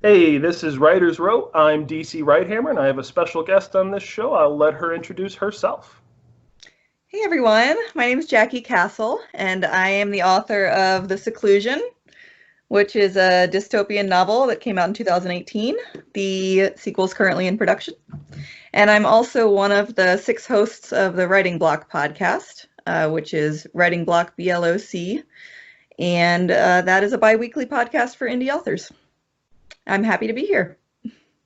Hey, this is Writer's Row. I'm DC Wright-Hammer, and I have a special guest on this show. I'll let her introduce herself. Hey everyone, my name is Jacqui Castle, and I am the author of The Seclusion, which is a dystopian novel that came out in 2018. The sequel is currently in production. And I'm also one of the 6 hosts of the Writing Block podcast, which is Writing Block BLOC, and that is a bi-weekly podcast for indie authors. I'm happy to be here.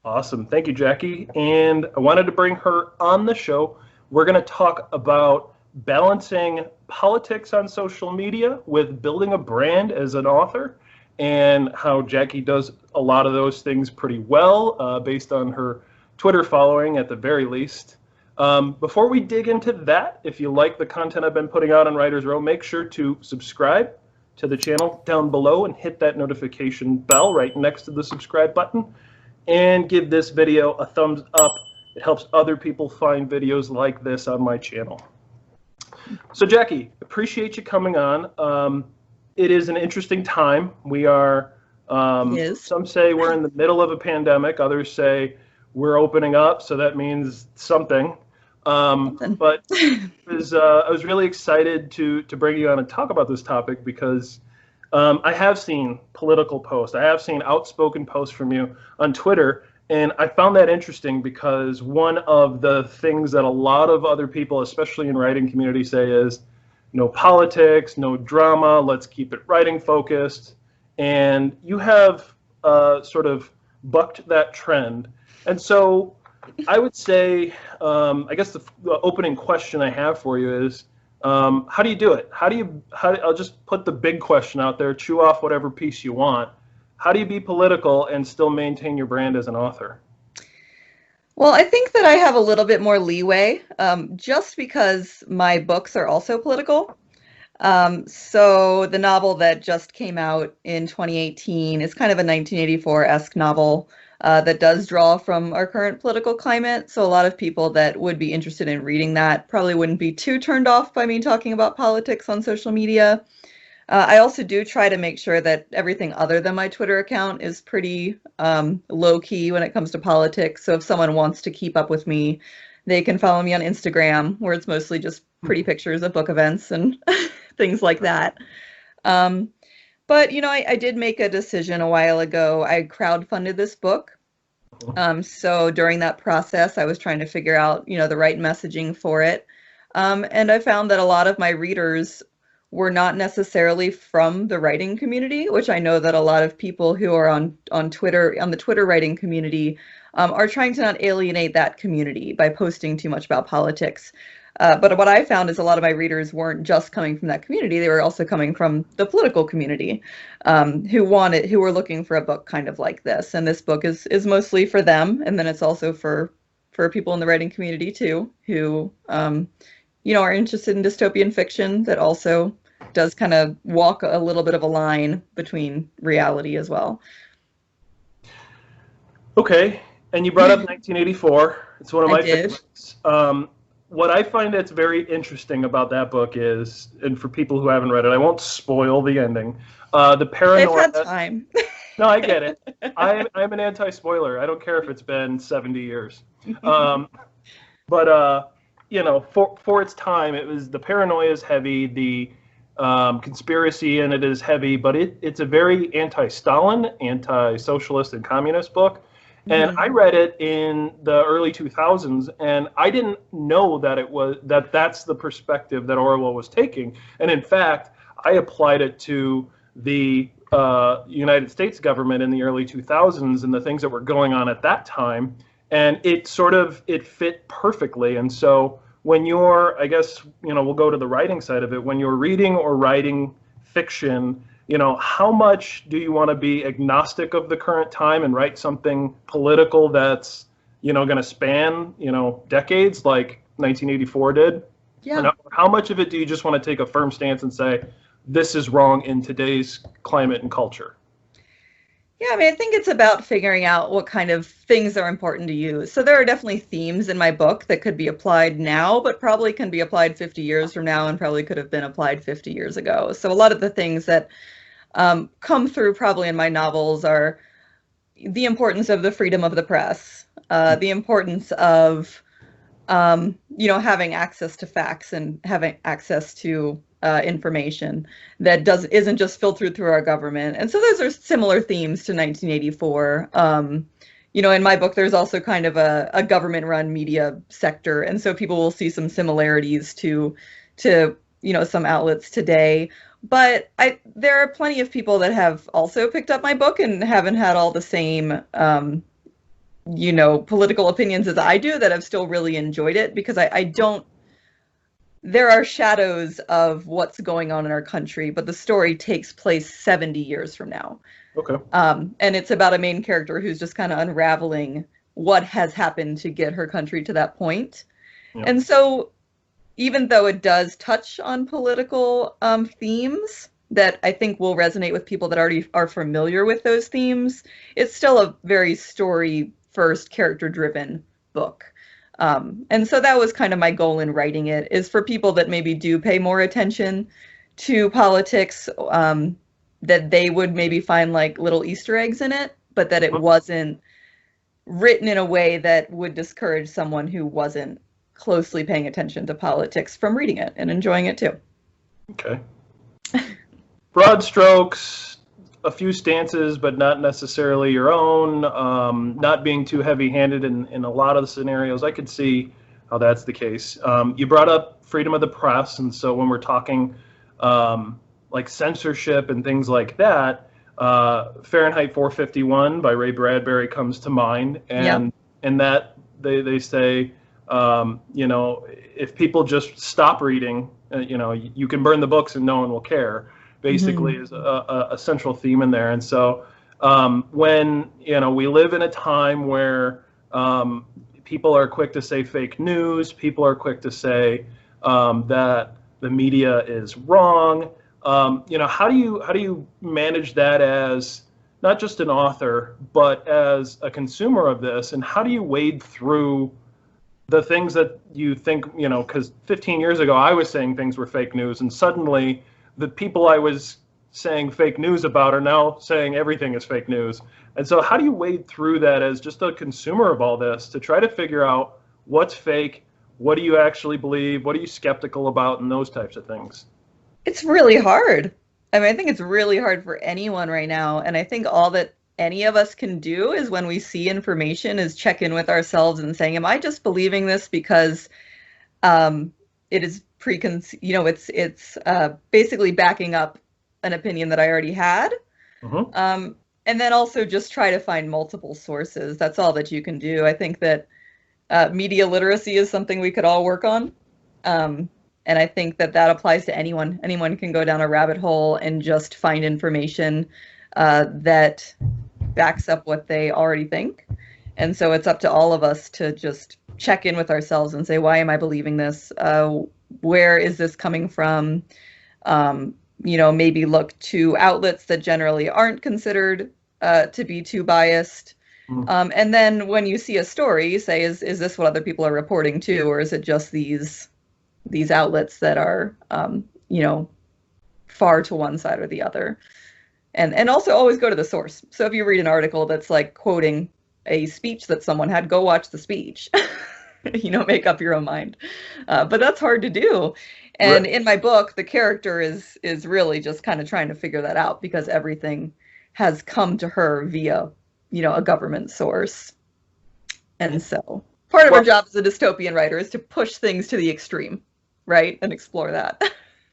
Awesome. Thank you, Jacqui. And I wanted to bring her on the show. We're going to talk about balancing politics on social media with building a brand as an author, and how Jacqui does a lot of those things pretty well, based on her Twitter following at the very least. Before we dig into that, if you like the content I've been putting out on Writer's Row, make sure to subscribe to the channel down below and hit that notification bell right next to the subscribe button, and give this video a thumbs up. It helps other people find videos like this on my channel. So Jacqui, appreciate you coming on. It is an interesting time. We are, some say we're in the middle of a pandemic, others say we're opening up, so that means something. But I was really excited to bring you on and talk about this topic because I have seen political posts. I have seen outspoken posts from you on Twitter, and I found that interesting because one of the things that a lot of other people, especially in writing community, say is no politics, no drama, let's keep it writing focused. And you have sort of bucked that trend. And so I would say, I guess the opening question I have for you is, how do you do it? I'll just put the big question out there, chew off whatever piece you want. How do you be political and still maintain your brand as an author? Well, I think that I have a little bit more leeway, just because my books are also political. So the novel that just came out in 2018 is kind of a 1984-esque novel that does draw from our current political climate. So a lot of people that would be interested in reading that probably wouldn't be too turned off by me talking about politics on social media. I also do try to make sure that everything other than my Twitter account is pretty low key when it comes to politics. So if someone wants to keep up with me, they can follow me on Instagram, where it's mostly just pretty pictures of book events and things like that. But, I did make a decision a while ago. I crowdfunded this book. So during that process, I was trying to figure out, the right messaging for it. And I found that a lot of my readers were not necessarily from the writing community, which I know that a lot of people who are on Twitter, on the Twitter writing community, are trying to not alienate that community by posting too much about politics. But what I found is a lot of my readers weren't just coming from that community; they were also coming from the political community, who were looking for a book kind of like this. And this book is mostly for them, and then it's also for people in the writing community too, who are interested in dystopian fiction that also does kind of walk a little bit of a line between reality as well. Okay, and you brought up 1984. It's one of my did. favorites. What I find that's very interesting about that book is, and for people who haven't read it, I won't spoil the ending. The paranoia. They've had time. No, I get it. I'm an anti-spoiler. I don't care if it's been 70 years. But for its time, the paranoia is heavy. The conspiracy in it is heavy, but it's a very anti-Stalin, anti-socialist, and communist book. And I read it in the early 2000s, and I didn't know that that's the perspective that Orwell was taking. And in fact, I applied it to the United States government in the early 2000s and the things that were going on at that time, and it fit perfectly. And so when I guess, we'll go to the writing side of it. When you're reading or writing fiction, how much do you want to be agnostic of the current time and write something political that's, going to span, decades like 1984 did? Yeah. And how much of it do you just want to take a firm stance and say, this is wrong in today's climate and culture? Yeah, I think it's about figuring out what kind of things are important to you. So there are definitely themes in my book that could be applied now, but probably can be applied 50 years from now and probably could have been applied 50 years ago. So a lot of the things that come through probably in my novels are the importance of the freedom of the press, the importance of having access to facts and having access to information that isn't just filtered through our government. And so those are similar themes to 1984. In my book, there's also kind of a government-run media sector, and so people will see some similarities to some outlets today. But there are plenty of people that have also picked up my book and haven't had all the same political opinions as I do, that have still really enjoyed it, because I don't, there are shadows of what's going on in our country, but the story takes place 70 years from now. Okay. And it's about a main character who's just kind of unraveling what has happened to get her country to that point. Yeah. And so even though it does touch on political themes that I think will resonate with people that already are familiar with those themes, it's still a very story-first, character-driven book. And so that was kind of my goal in writing it, is for people that maybe do pay more attention to politics, that they would maybe find like little Easter eggs in it, but that it wasn't written in a way that would discourage someone who wasn't closely paying attention to politics from reading it and enjoying it too. Okay. Broad strokes, a few stances, but not necessarily your own, not being too heavy-handed in a lot of the scenarios. I could see how that's the case. You brought up freedom of the press, and so when we're talking like censorship and things like that, Fahrenheit 451 by Ray Bradbury comes to mind, and in that they say, if people just stop reading, you can burn the books and no one will care, basically, is a central theme in there. And so when, we live in a time where people are quick to say fake news, people are quick to say that the media is wrong, how do you manage that as not just an author, but as a consumer of this, and how do you wade through the things that you think, because 15 years ago I was saying things were fake news, and suddenly the people I was saying fake news about are now saying everything is fake news. And so how do you wade through that as just a consumer of all this to try to figure out what's fake, what do you actually believe, what are you skeptical about, and those types of things? It's really hard. I mean, I think it's really hard for anyone right now. And I think all that any of us can do is, when we see information, is check in with ourselves and saying, am I just believing this because it is it's basically backing up an opinion that I already had? And then also just try to find multiple sources. That's all that you can do. I think that media literacy is something we could all work on. And I think that applies to anyone. Anyone can go down a rabbit hole and just find information that backs up what they already think. And so it's up to all of us to just check in with ourselves and say, why am I believing this? Where is this coming from? Maybe look to outlets that generally aren't considered to be too biased. And then when you see a story, you say, is this what other people are reporting too? Or is it just these outlets that are, far to one side or the other? And also always go to the source. So if you read an article that's like quoting a speech that someone had, go watch the speech. Make up your own mind. But that's hard to do. And in my book, the character is really just kind of trying to figure that out, because everything has come to her via, a government source. And so part of our job as a dystopian writer is to push things to the extreme, right? And explore that.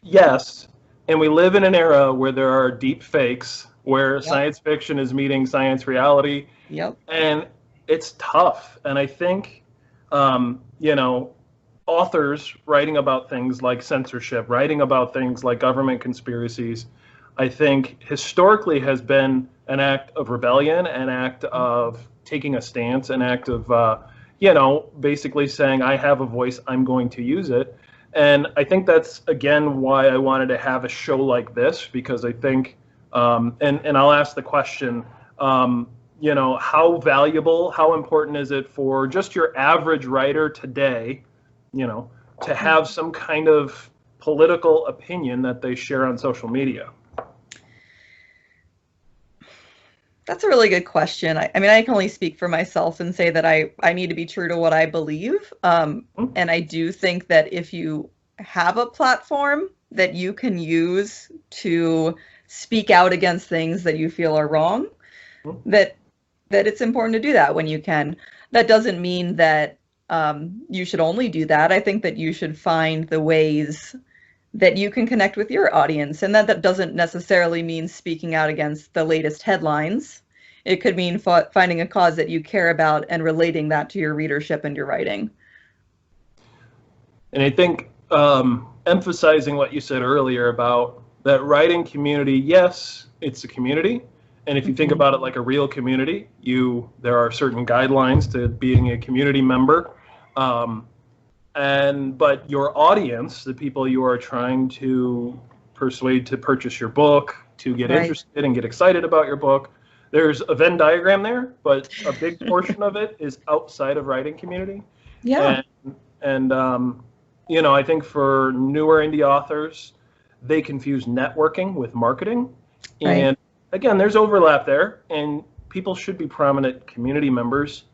Yes. And we live in an era where there are deep fakes, where science fiction is meeting science reality. Yep. And it's tough. And I think, authors writing about things like censorship, writing about things like government conspiracies, I think historically has been an act of rebellion, an act of taking a stance, an act of, basically saying, I have a voice, I'm going to use it. And I think that's, again, why I wanted to have a show like this, because I think, and I'll ask the question, how valuable, how important is it for just your average writer today, to have some kind of political opinion that they share on social media? That's a really good question. I mean, I can only speak for myself and say that I need to be true to what I believe. And I do think that if you have a platform that you can use to speak out against things that you feel are wrong, that it's important to do that when you can. That doesn't mean that you should only do that. I think that you should find the ways that you can connect with your audience, and that doesn't necessarily mean speaking out against the latest headlines. It could mean finding a cause that you care about and relating that to your readership and your writing. And I think emphasizing what you said earlier about that writing community, yes, it's a community. And if you think about it like a real community, there are certain guidelines to being a community member. But your audience, the people you are trying to persuade to purchase your book, to get interested and get excited about your book, there's a Venn diagram there, but a big portion of it is outside of writing community. Yeah. And I think for newer indie authors, they confuse networking with marketing. And again, there's overlap there, and people should be prominent community members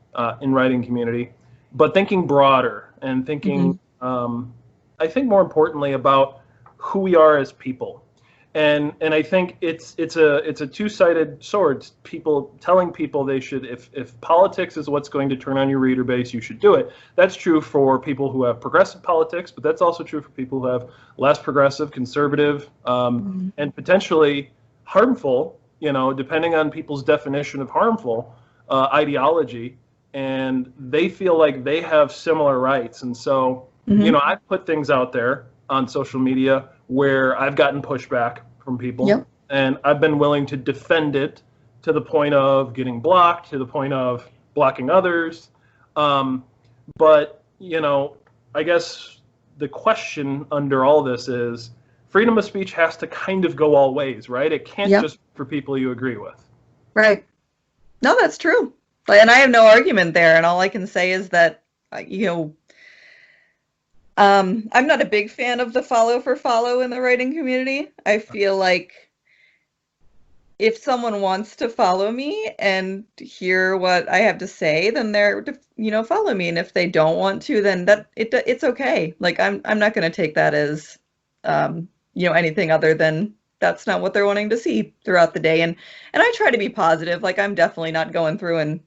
in writing community, but thinking broader and thinking, I think more importantly about who we are as people. And I think it's a two-sided sword. People telling people they should, if politics is what's going to turn on your reader base, you should do it. That's true for people who have progressive politics, but that's also true for people who have less progressive, conservative, and potentially harmful, depending on people's definition of harmful ideology. And they feel like they have similar rights. And so, I've put things out there on social media where I've gotten pushback from people, and I've been willing to defend it to the point of getting blocked, to the point of blocking others. But, I guess the question under all this is freedom of speech has to kind of go all ways, right? It can't just be for people you agree with. Right. No, that's true. And I have no argument there. And all I can say is that, I'm not a big fan of the follow for follow in the writing community. I feel like if someone wants to follow me and hear what I have to say, then they're, follow me. And if they don't want to, then it's okay. Like, I'm not going to take that as, anything other than that's not what they're wanting to see throughout the day. And I try to be positive. Like, I'm definitely not going through and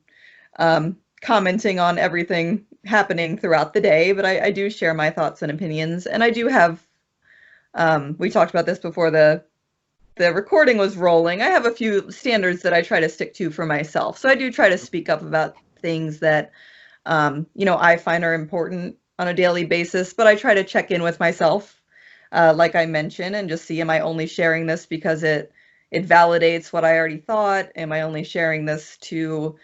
commenting on everything happening throughout the day, but I do share my thoughts and opinions. And I do have, we talked about this before the recording was rolling. I have a few standards that I try to stick to for myself. So I do try to speak up about things that, I find are important on a daily basis, but I try to check in with myself, like I mentioned, and just see, am I only sharing this because it validates what I already thought? Am I only sharing this to,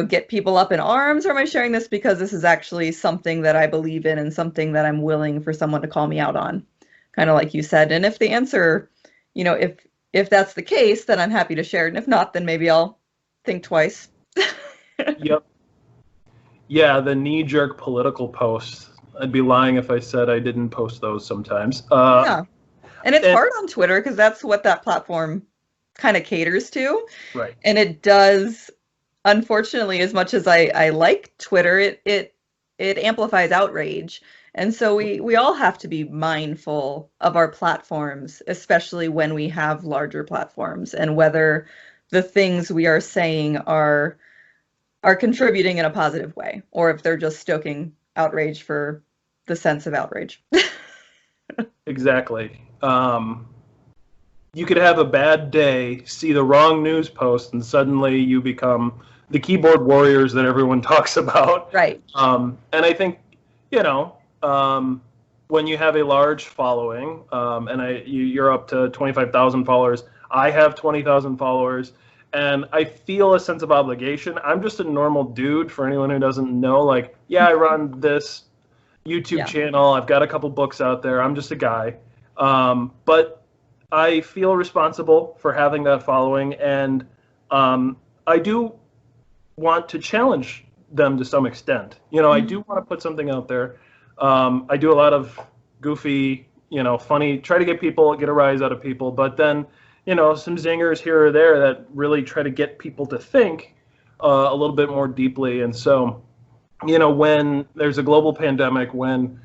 get people up in arms, or am I sharing this because this is actually something that I believe in and something that I'm willing for someone to call me out on, kind of like you said. And if the answer, if that's the case, then I'm happy to share it. And if not, then maybe I'll think twice. Yep. Yeah, the knee-jerk political posts. I'd be lying if I said I didn't post those sometimes. Yeah. And it's hard on Twitter because that's what that platform kind of caters to. Right. And it does, unfortunately, as much as I like Twitter, it amplifies outrage. And so we all have to be mindful of our platforms, especially when we have larger platforms, and whether the things we are saying are contributing in a positive way, or if they're just stoking outrage for the sense of outrage. Exactly. You could have a bad day, see the wrong news post, and suddenly you become the keyboard warriors that everyone talks about. Right. And I think, when you have a large following, and you're up to 25,000 followers, I have 20,000 followers, and I feel a sense of obligation. I'm just a normal dude, for anyone who doesn't know. Like, I run this YouTube channel. I've got a couple books out there. I'm just a guy. But I feel responsible for having that following, and I do want to challenge them to some extent. I do want to put something out there. I do a lot of goofy, funny, try to get a rise out of people. But then, some zingers here or there that really try to get people to think a little bit more deeply. And so, when there's a global pandemic, when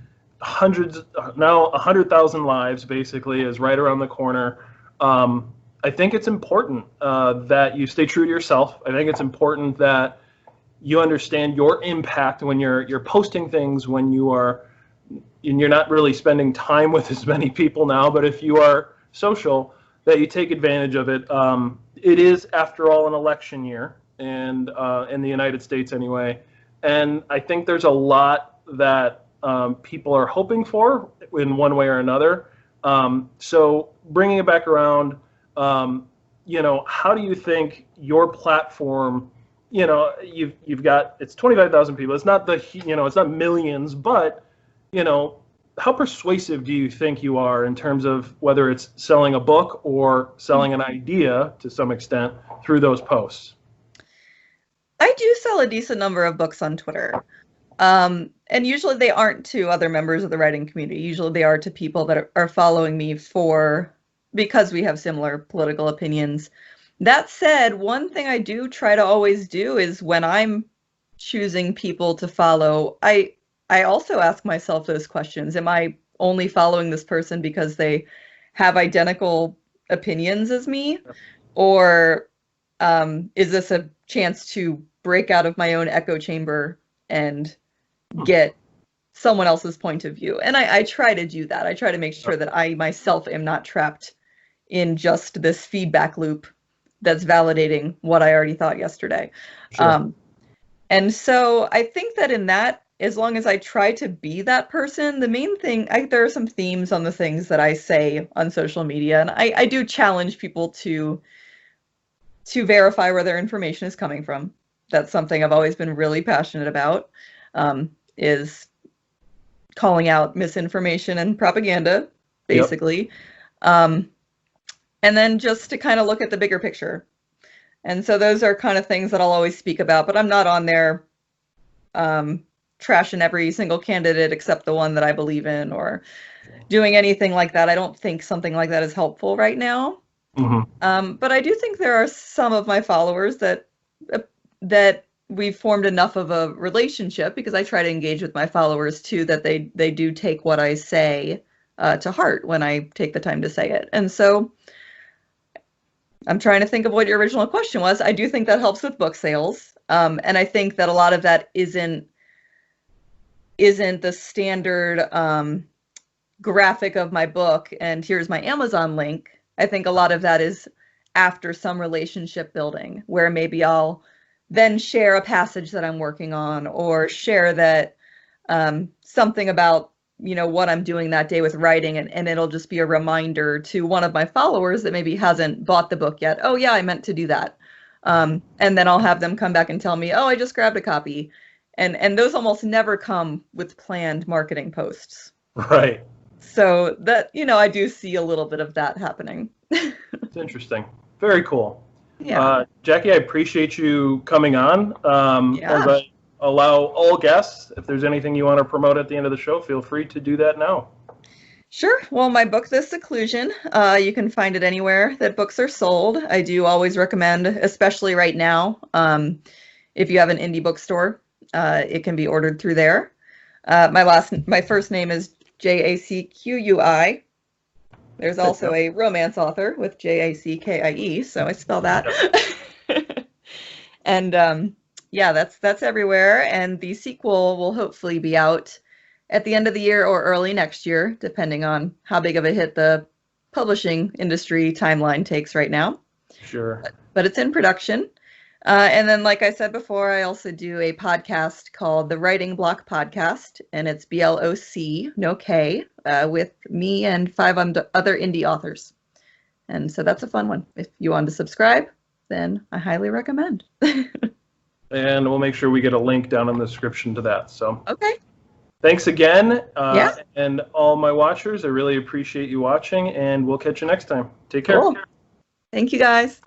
now 100,000 lives basically is right around the corner, I think it's important that you stay true to yourself. I think it's important that you understand your impact when you're posting things, when you're not really spending time with as many people now, but if you are social, that you take advantage of it. It is, after all, an election year, and in the United States anyway. And I think there's a lot that people are hoping for in one way or another. So bringing it back around, how do you think your platform, you've got, it's 25,000 people. It's not it's not millions, but, how persuasive do you think you are in terms of whether it's selling a book or selling an idea to some extent through those posts? I do sell a decent number of books on Twitter. And usually they aren't to other members of the writing community. Usually they are to people that are following me because we have similar political opinions. That said, one thing I do try to always do is when I'm choosing people to follow, I also ask myself those questions. Am I only following this person because they have identical opinions as me? Or is this a chance to break out of my own echo chamber and get someone else's point of view? And I try to do that. I try to make sure that I myself am not trapped in just this feedback loop that's validating what I already thought yesterday. Sure. And so I think that in that, as long as I try to be that person, the main thing, there are some themes on the things that I say on social media, and I do challenge people to verify where their information is coming from. That's something I've always been really passionate about, is calling out misinformation and propaganda, basically. Yep. And then just to kind of look at the bigger picture. And so those are kind of things that I'll always speak about, but I'm not on there trashing every single candidate except the one that I believe in or doing anything like that. I don't think something like that is helpful right now. Mm-hmm. But I do think there are some of my followers that we've formed enough of a relationship, because I try to engage with my followers too, that they do take what I say to heart when I take the time to say it. And so I'm trying to think of what your original question was. I do think that helps with book sales. And I think that a lot of that isn't the standard graphic of my book and here's my Amazon link. I think a lot of that is after some relationship building, where maybe I'll then share a passage that I'm working on, or share that something about what I'm doing that day with writing, and it'll just be a reminder to one of my followers that maybe hasn't bought the book yet. Oh yeah, I meant to do that. And then I'll have them come back and tell me, oh, I just grabbed a copy. And those almost never come with planned marketing posts. Right. So that, I do see a little bit of that happening. It's interesting. Very cool. Yeah. Jacqui, I appreciate you coming on. As I allow all guests, if there's anything you want to promote at the end of the show, feel free to do that now. Sure. Well, my book, The Seclusion, you can find it anywhere that books are sold. I do always recommend, especially right now, if you have an indie bookstore, it can be ordered through there. My first name is Jacqui. There's also a romance author with Jackie, so I spell that. And that's everywhere. And the sequel will hopefully be out at the end of the year or early next year, depending on how big of a hit the publishing industry timeline takes right now. Sure. But it's in production. And then, like I said before, I also do a podcast called the Writing Block Podcast, and it's BLOC, no K, with me and 5 other indie authors. And so that's a fun one. If you want to subscribe, then I highly recommend. And we'll make sure we get a link down in the description to that. So okay. Thanks again. And all my watchers, I really appreciate you watching, and we'll catch you next time. Take care. Cool. Thank you, guys.